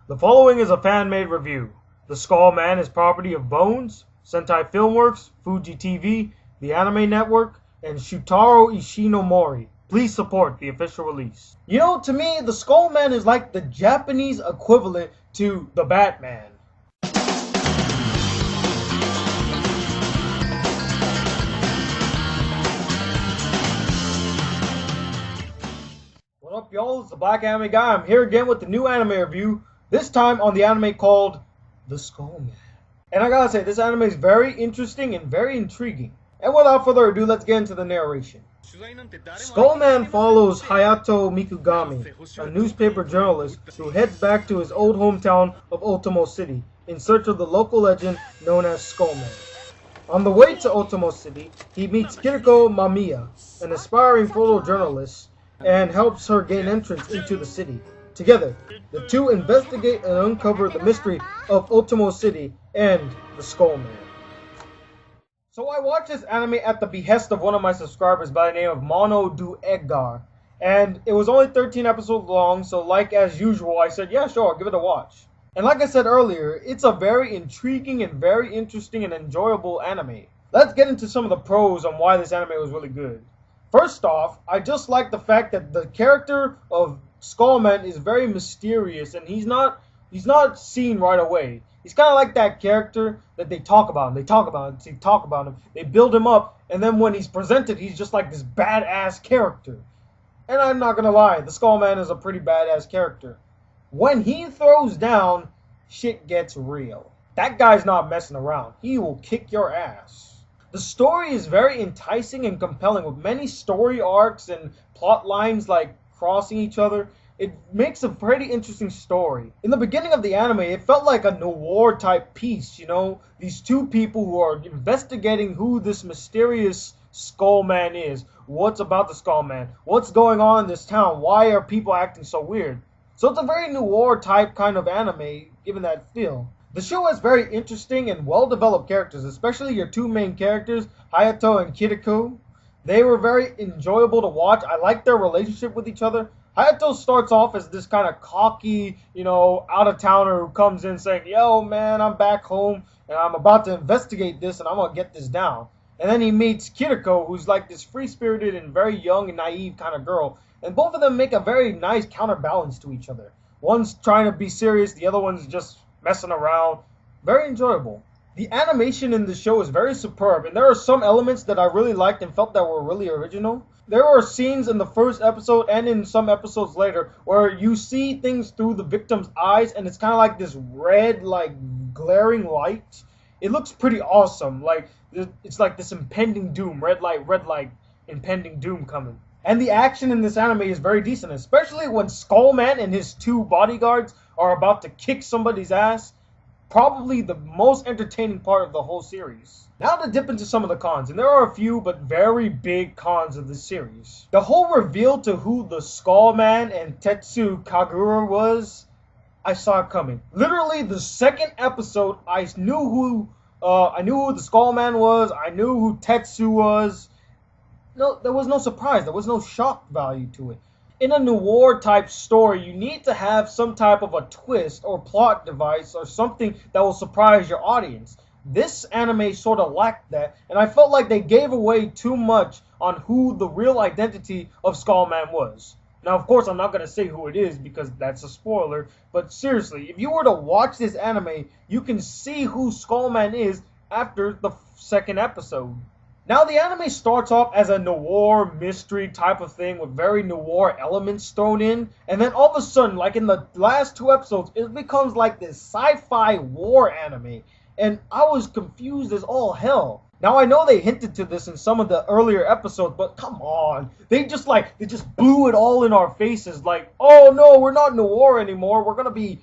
The following is a fan-made review. The Skull Man is property of Bones, Sentai FILMWORKS, FUJI TV, the Anime Network, and Shutaro Ishinomori. Please support the official release. You know, to me, the Skull Man is like the Japanese equivalent to the Batman. What up, y'all? It's the Black Anime Guy. I'm here again with the new anime review. This time on the anime called The Skull Man. And I gotta say, this anime is very interesting and very intriguing. And without further ado, let's get into the narration. Skull Man follows Hayato Mikugami, a newspaper journalist who heads back to his old hometown of Otomo City in search of the local legend known as Skull Man. On the way to Otomo City, he meets Kiriko Mamiya, an aspiring photojournalist, and helps her gain entrance into the city. Together, the two investigate and uncover the mystery of Otomo City and the Skull Man. So I watched this anime at the behest of one of my subscribers by the name of Mono Du Edgar, and it was only 13 episodes long, so like as usual, I said, yeah, sure, I'll give it a watch. And like I said earlier, it's a very intriguing and very interesting and enjoyable anime. Let's get into some of the pros on why this anime was really good. First off, I just like the fact that the character of Skull Man is very mysterious, and he's not seen right away. He's kind of like that character that they talk about him, they build him up, and then when he's presented, he's just like this badass character. And I'm not gonna lie, the Skull Man is a pretty badass character. When he throws down, shit gets real. That guy's not messing around. He will kick your ass. The story is very enticing and compelling, with many story arcs and plot lines like crossing each other. It makes a pretty interesting story. In the beginning of the anime, it felt like a noir type piece, you know? These two people who are investigating who this mysterious Skull Man is. What's about the Skull Man? What's going on in this town? Why are people acting so weird? So it's a very noir type kind of anime, given that feel. The show has very interesting and well-developed characters, especially your two main characters, Hayato and Kiriko. They were very enjoyable to watch. I like their relationship with each other. Hayato starts off as this kind of cocky, out-of-towner who comes in saying, yo, man, I'm back home, and I'm about to investigate this, and I'm going to get this down. And then he meets Kiriko, who's like this free-spirited and very young and naive kind of girl. And both of them make a very nice counterbalance to each other. One's trying to be serious, the other one's just messing around. Very enjoyable. The animation in the show is very superb, and there are some elements that I really liked and felt that were really original. There are scenes in the first episode and in some episodes later where you see things through the victim's eyes, and it's kind of like this red, glaring light. It looks pretty awesome. It's like this impending doom, red light, impending doom coming. And the action in this anime is very decent, especially when Skull Man and his two bodyguards are about to kick somebody's ass. Probably the most entertaining part of the whole series. Now to dip into some of the cons, and there are a few but very big cons of this series. The whole reveal to who the Skull Man and Tetsu Kagura was, I saw it coming. Literally the second episode, I knew who the Skull Man was, I knew who Tetsu was. No, there was no surprise, there was no shock value to it. In a noir type story, you need to have some type of a twist or plot device or something that will surprise your audience. This anime sort of lacked that, and I felt like they gave away too much on who the real identity of Skull Man was. Now, of course, I'm not going to say who it is because that's a spoiler, but seriously, if you were to watch this anime, you can see who Skull Man is after the second episode. Now, the anime starts off as a noir mystery type of thing with very noir elements thrown in. And then all of a sudden, like in the last two episodes, it becomes like this sci-fi war anime. And I was confused as all hell. Now, I know they hinted to this in some of the earlier episodes, but come on. They just blew it all in our faces. Like, oh no, we're not noir anymore. We're gonna be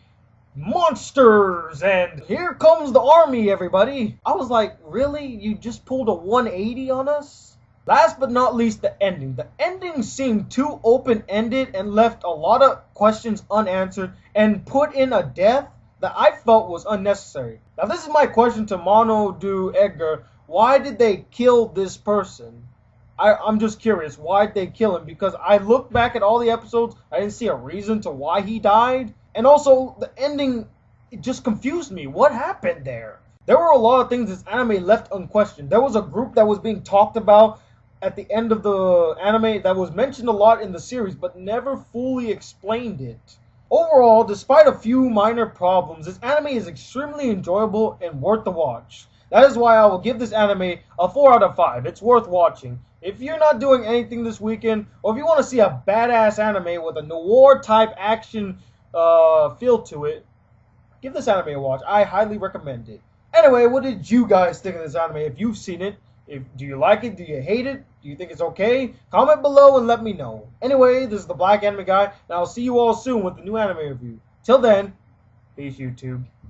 monsters, and here comes the army, everybody. I was like, really? You just pulled a 180 on us? Last but not least, the ending. The ending seemed too open-ended and left a lot of questions unanswered and put in a death that I felt was unnecessary. Now, this is my question to Mono Du Edgar. Why did they kill this person? I'm just curious. Why did they kill him? Because I looked back at all the episodes, I didn't see a reason to why he died. And also, the ending, it just confused me. What happened there? There were a lot of things this anime left unquestioned. There was a group that was being talked about at the end of the anime that was mentioned a lot in the series, but never fully explained it. Overall, despite a few minor problems, this anime is extremely enjoyable and worth the watch. That is why I will give this anime a 4 out of 5. It's worth watching. If you're not doing anything this weekend, or if you want to see a badass anime with a noir type action feel to it, give this anime a watch. I highly recommend it. Anyway, what did you guys think of this anime? If you've seen it, do you like it? Do you hate it? Do you think it's okay? Comment below and let me know. Anyway, this is the Black Anime Guy, and I'll see you all soon with the new anime review. Till then, peace YouTube.